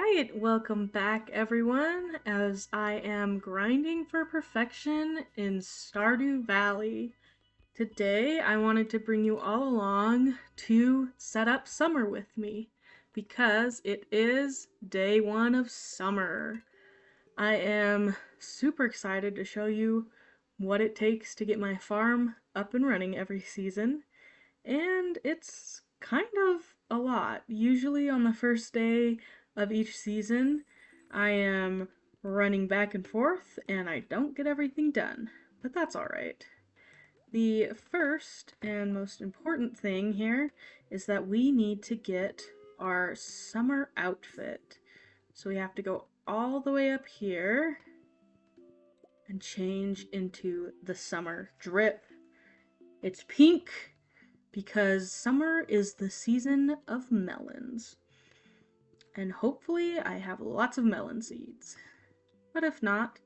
Alright, welcome back everyone, as I am grinding for perfection in Stardew Valley. Today I wanted to bring you all along to set up summer with me, because it is day one of summer. I am super excited to show you what it takes to get my farm up and running every season, and it's kind of a lot. Usually on the first day of each season, I am running back and forth and I don't get everything done, but that's alright. The first and most important thing here is that we need to get our summer outfit. So we have to go all the way up here and change into the summer drip. It's pink because summer is the season of melons. And hopefully I have lots of melon seeds. But if not,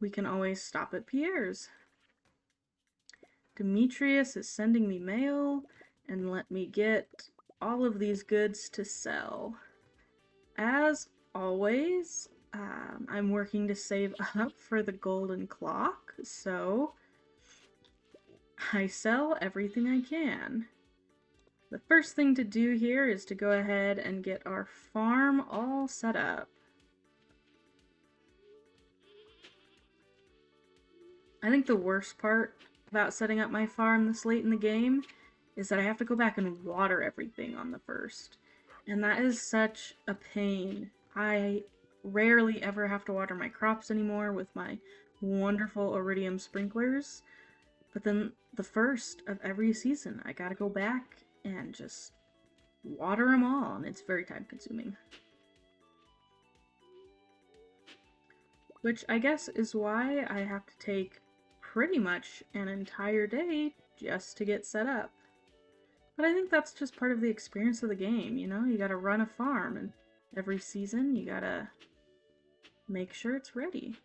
we can always stop at Pierre's. Demetrius is sending me mail and let me get all of these goods to sell. As always, I'm working to save up for the golden clock, so I sell everything I can. The first thing to do here is to go ahead and get our farm all set up. I think the worst part about setting up my farm this late in the game is that I have to go back and water everything on the first. And that is such a pain. I rarely ever have to water my crops anymore with my wonderful iridium sprinklers. But then the first of every season, I gotta go back and just water them all, and it's very time consuming. Which I guess is why I have to take pretty much an entire day just to get set up. But I think that's just part of the experience of the game, you know? You gotta run a farm, and every season you gotta make sure it's ready.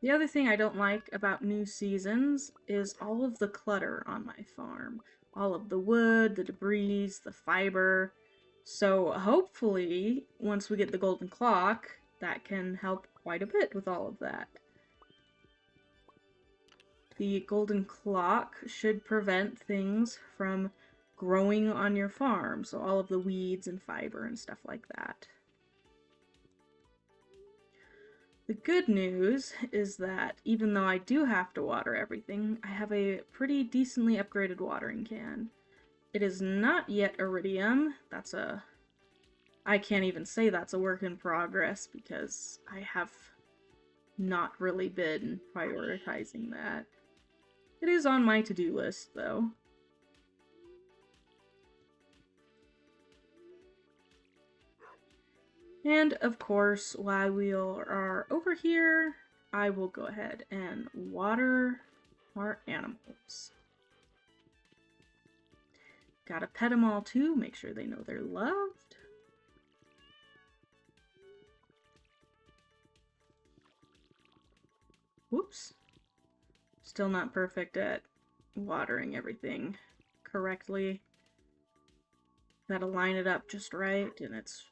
The other thing I don't like about new seasons is all of the clutter on my farm. All of the wood, the debris, the fiber. So hopefully, once we get the golden clock, that can help quite a bit with all of that. The golden clock should prevent things from growing on your farm, so all of the weeds and fiber and stuff like that. The good news is that even though I do have to water everything, I have a pretty decently upgraded watering can. It is not yet iridium. I can't even say that's a work in progress because I have not really been prioritizing that. It is on my to-do list, though. And of course, while we are over here, I will go ahead and water our animals. Gotta pet them all too, make sure they know they're loved. Whoops. Still not perfect at watering everything correctly. Gotta line it up just right, and it's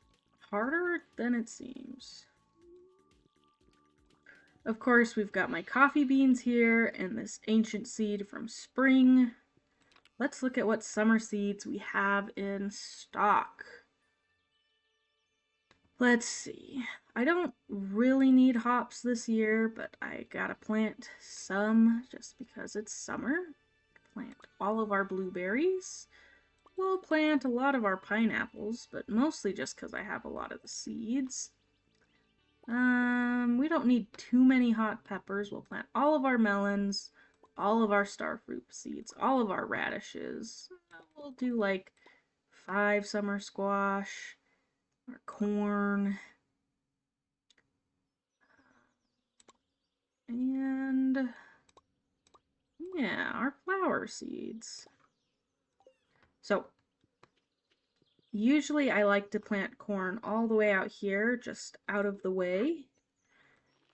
harder than it seems. Of course, we've got my coffee beans here and this ancient seed from spring. Let's look at what summer seeds we have in stock. Let's see. I don't really need hops this year, but I gotta plant some just because it's summer. Plant all of our blueberries. We'll plant a lot of our pineapples, but mostly just because I have a lot of the seeds. We don't need too many hot peppers. We'll plant all of our melons, all of our starfruit seeds, all of our radishes. We'll do like 5 summer squash, our corn, and yeah, our flower seeds. So, usually I like to plant corn all the way out here, just out of the way.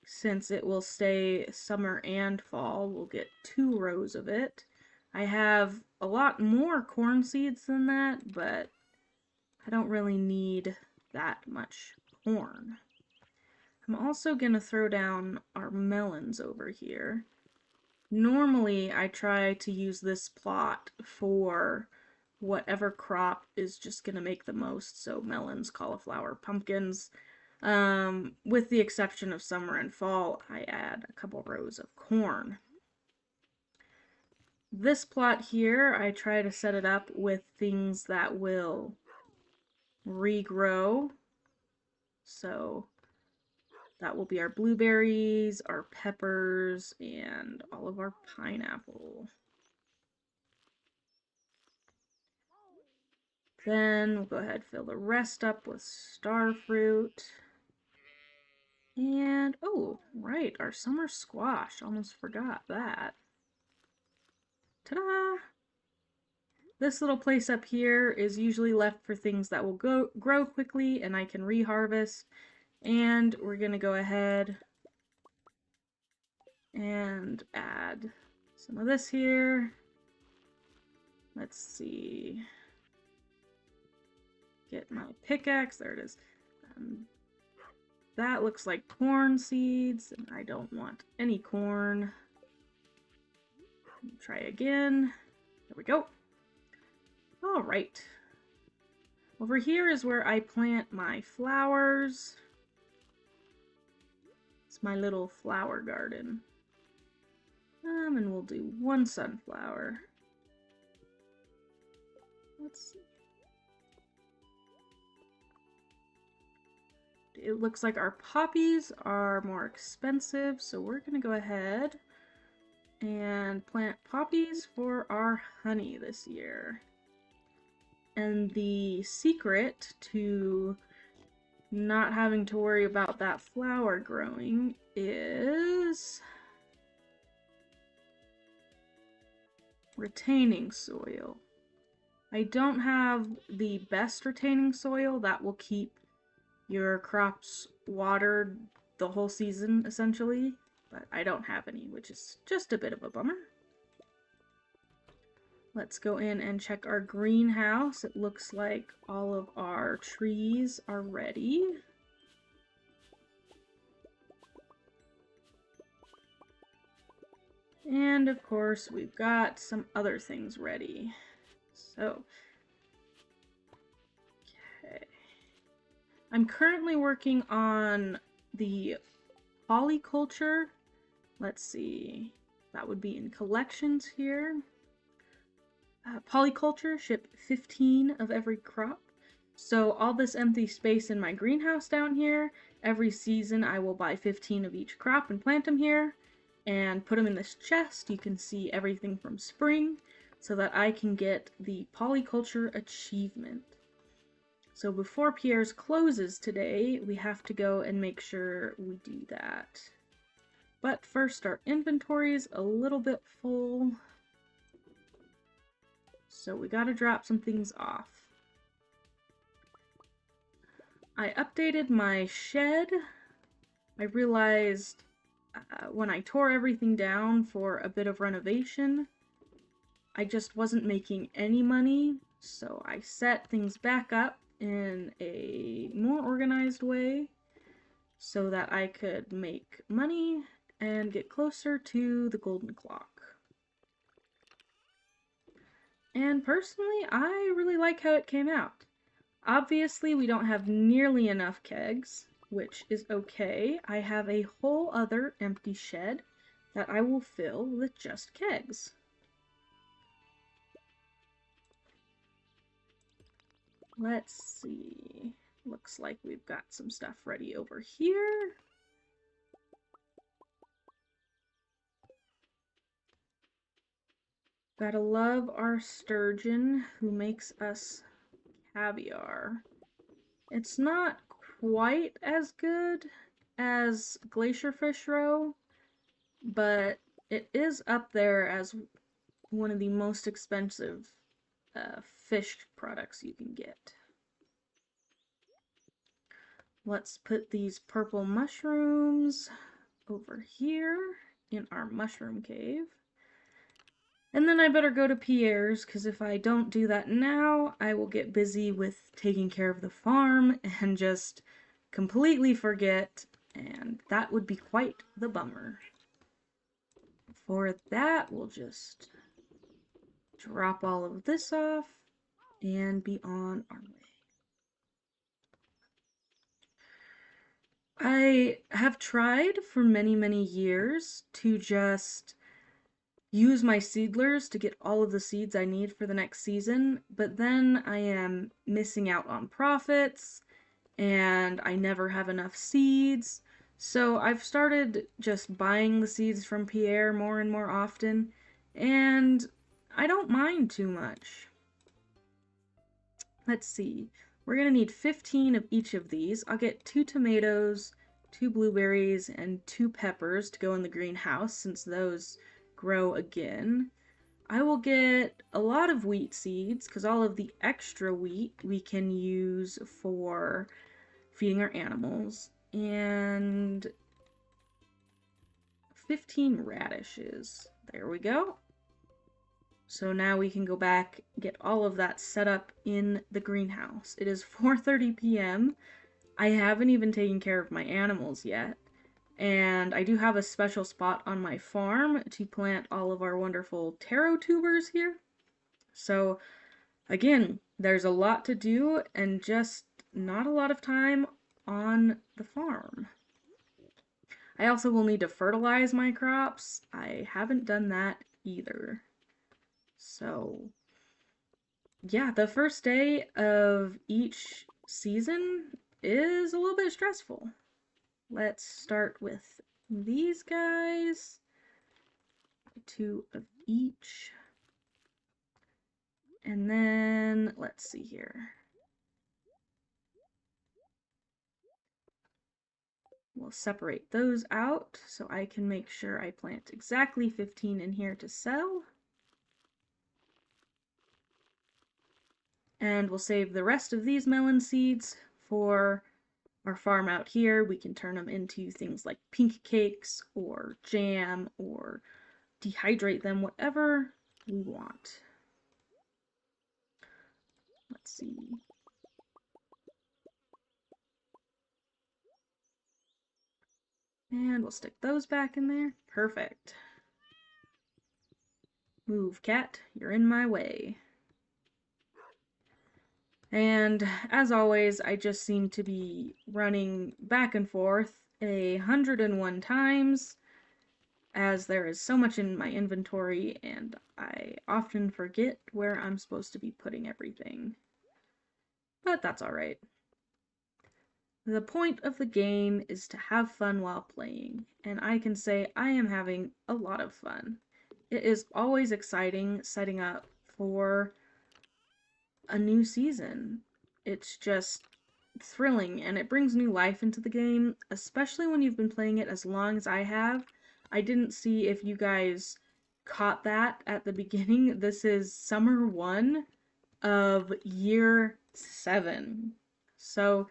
Since it will stay summer and fall, we'll get 2 rows of it. I have a lot more corn seeds than that, but I don't really need that much corn. I'm also going to throw down our melons over here. Normally, I try to use this plot for whatever crop is just going to make the most, so melons, cauliflower, pumpkins. With the exception of summer and fall, I add a couple rows of corn. This plot here, I try to set it up with things that will regrow. So that will be our blueberries, our peppers, and all of our pineapple. Then we'll go ahead and fill the rest up with star fruit. And, oh, right, our summer squash. Almost forgot that. Ta-da! This little place up here is usually left for things that will grow quickly and I can reharvest. And we're going to go ahead and add some of this here. Let's see. Get my pickaxe. There it is. That looks like corn seeds, and I don't want any corn. Try again. There we go. All right. Over here is where I plant my flowers. It's my little flower garden. And we'll do one sunflower. Let's see. It looks like our poppies are more expensive, so we're going to go ahead and plant poppies for our honey this year. And the secret to not having to worry about that flower growing is retaining soil. I don't have the best retaining soil that will keep your crops watered the whole season, essentially, but I don't have any, which is just a bit of a bummer. Let's go in and check our greenhouse. It looks like all of our trees are ready. And of course, we've got some other things ready. So, okay. I'm currently working on the polyculture. Let's see, that would be in collections here. Polyculture, ship 15 of every crop. So all this empty space in my greenhouse down here, every season I will buy 15 of each crop and plant them here and put them in this chest. You can see everything from spring so that I can get the polyculture achievement. So before Pierre's closes today, we have to go and make sure we do that. But first, our inventory is a little bit full, so we gotta drop some things off. I updated my shed. I realized when I tore everything down for a bit of renovation, I just wasn't making any money, so I set things back up in a more organized way so that I could make money and get closer to the golden clock. And personally, I really like how it came out. Obviously, we don't have nearly enough kegs, which is okay. I have a whole other empty shed that I will fill with just kegs. Let's see. Looks like we've got some stuff ready over here. Gotta love our sturgeon who makes us caviar. It's not quite as good as glacier fish roe, but it is up there as one of the most expensive fish products you can get. Let's put these purple mushrooms over here in our mushroom cave. And then I better go to Pierre's, because if I don't do that now, I will get busy with taking care of the farm and just completely forget, and that would be quite the bummer. For that, we'll just drop all of this off and be on our way. I have tried for many, many years to just use my seedlers to get all of the seeds I need for the next season, but then I am missing out on profits and I never have enough seeds. So I've started just buying the seeds from Pierre more and more often, and I don't mind too much. Let's see. We're going to need 15 of each of these. I'll get 2 tomatoes, 2 blueberries, and 2 peppers to go in the greenhouse since those grow again. I will get a lot of wheat seeds because all of the extra wheat we can use for feeding our animals. And 15 radishes. There we go. So now we can go back, get all of that set up in the greenhouse. It is 4:30 p.m. I haven't even taken care of my animals yet. And I do have a special spot on my farm to plant all of our wonderful taro tubers here. So again, there's a lot to do and just not a lot of time on the farm. I also will need to fertilize my crops. I haven't done that either. So yeah, the first day of each season is a little bit stressful. Let's start with these guys. 2 of each. And then, let's see here. We'll separate those out so I can make sure I plant exactly 15 in here to sell. And we'll save the rest of these melon seeds for our farm out here. We can turn them into things like pink cakes or jam or dehydrate them, whatever we want. Let's see. And we'll stick those back in there. Perfect. Move, cat. You're in my way. And as always, I just seem to be running back and forth 101 times as there is so much in my inventory and I often forget where I'm supposed to be putting everything. But that's alright. The point of the game is to have fun while playing, and I can say I am having a lot of fun. It is always exciting setting up for a new season. It's just thrilling and it brings new life into the game, especially when you've been playing it as long as I have. I didn't see if you guys caught that at the beginning. This is summer 1 of year 7. So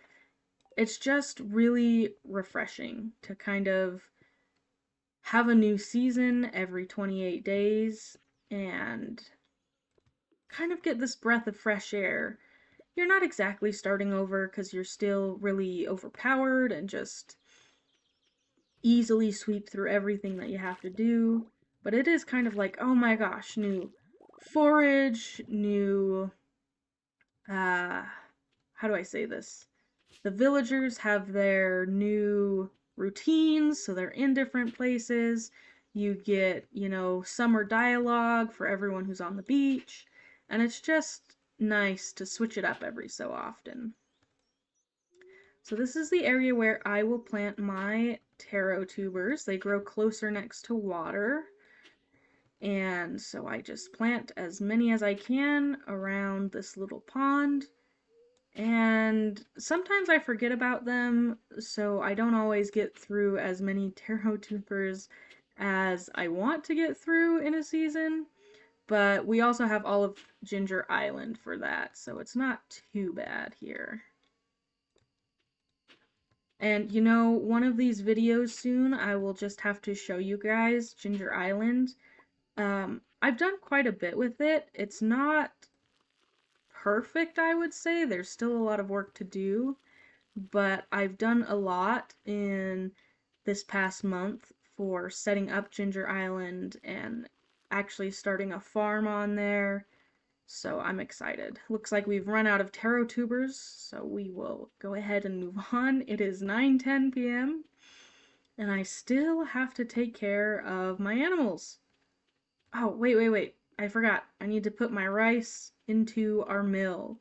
it's just really refreshing to kind of have a new season every 28 days and kind of get this breath of fresh air. You're not exactly starting over because you're still really overpowered and just easily sweep through everything that you have to do, but it is kind of like, oh my gosh, new forage, new, how do I say this? The villagers have their new routines, so they're in different places. You get, summer dialogue for everyone who's on the beach, and it's just nice to switch it up every so often. So this is the area where I will plant my taro tubers. They grow closer next to water. And so I just plant as many as I can around this little pond. And sometimes I forget about them, so I don't always get through as many taro tubers as I want to get through in a season. But we also have all of Ginger Island for that, so it's not too bad here. And one of these videos soon, I will just have to show you guys Ginger Island. I've done quite a bit with it. It's not perfect, I would say. There's still a lot of work to do, but I've done a lot in this past month for setting up Ginger Island and actually starting a farm on there. So I'm excited. Looks like we've run out of taro tubers, so we will go ahead and move on. It is 9:10 p.m. and I still have to take care of my animals. Oh, wait. I forgot. I need to put my rice into our mill.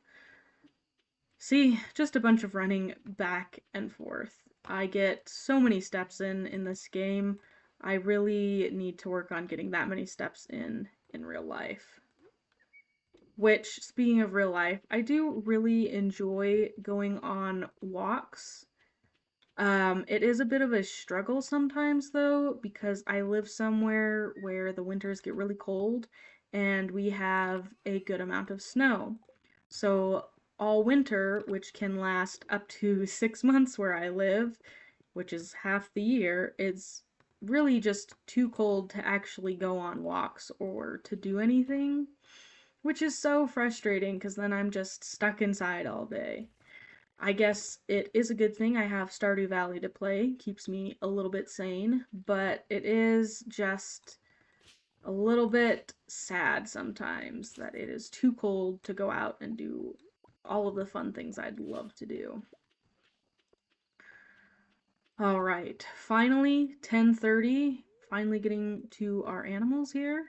See, just a bunch of running back and forth. I get so many steps in this game. I really need to work on getting that many steps in real life. Which, speaking of real life, I do really enjoy going on walks. It is a bit of a struggle sometimes though, because I live somewhere where the winters get really cold and we have a good amount of snow. So all winter, which can last up to 6 months where I live, which is half the year, it's really just too cold to actually go on walks or to do anything, which is so frustrating because then I'm just stuck inside all day. I guess it is a good thing I have Stardew Valley to play, keeps me a little bit sane, but it is just a little bit sad sometimes that it is too cold to go out and do all of the fun things I'd love to do. All right, finally 10:30, finally getting to our animals here.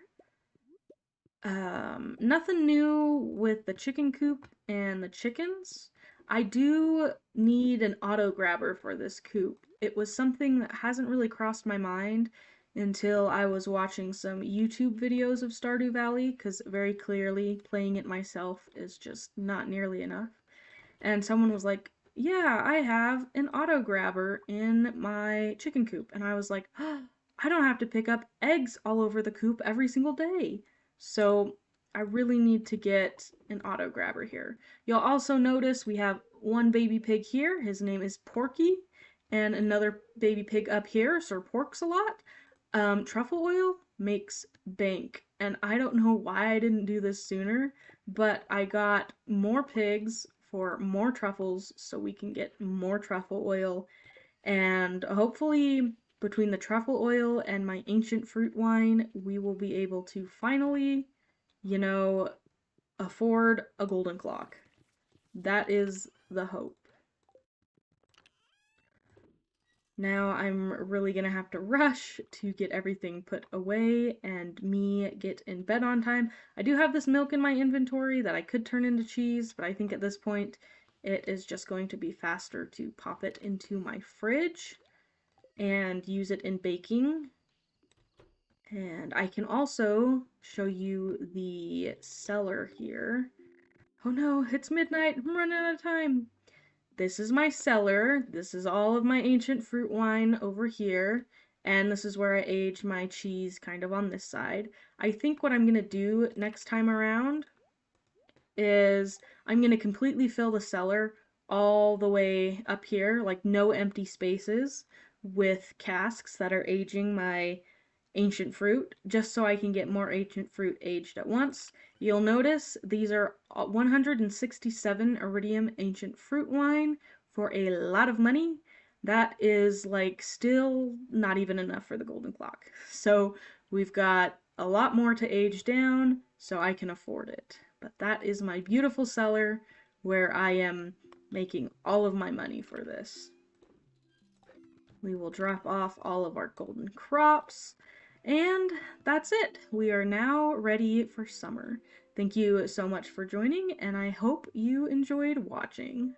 Nothing new with the chicken coop and the chickens. I do need an auto grabber for this coop. It was something that hasn't really crossed my mind until I was watching some YouTube videos of Stardew Valley, because very clearly playing it myself is just not nearly enough. And someone was like, "Yeah, I have an auto grabber in my chicken coop." And I was like, oh, I don't have to pick up eggs all over the coop every single day. So I really need to get an auto grabber here. You'll also notice we have one baby pig here. His name is Porky. And another baby pig up here, Sir Porks a lot. Truffle oil makes bank. And I don't know why I didn't do this sooner, but I got more pigs for more truffles so we can get more truffle oil. And hopefully, between the truffle oil and my ancient fruit wine, we will be able to finally, you know, afford a golden clock. That is the hope. Now I'm really gonna have to rush to get everything put away and me get in bed on time. I do have this milk in my inventory that I could turn into cheese, but I think at this point it is just going to be faster to pop it into my fridge and use it in baking. And I can also show you the cellar here. Oh no, it's midnight. I'm running out of time. This is my cellar. This is all of my ancient fruit wine over here. And this is where I age my cheese kind of on this side. I think what I'm going to do next time around is I'm going to completely fill the cellar all the way up here, like no empty spaces, with casks that are aging my ancient fruit, just so I can get more ancient fruit aged at once. You'll notice these are 167 iridium ancient fruit wine for a lot of money. That is like still not even enough for the golden clock. So we've got a lot more to age down so I can afford it. But that is my beautiful cellar where I am making all of my money for this. We will drop off all of our golden crops. And that's it. We are now ready for summer. Thank you so much for joining, and I hope you enjoyed watching.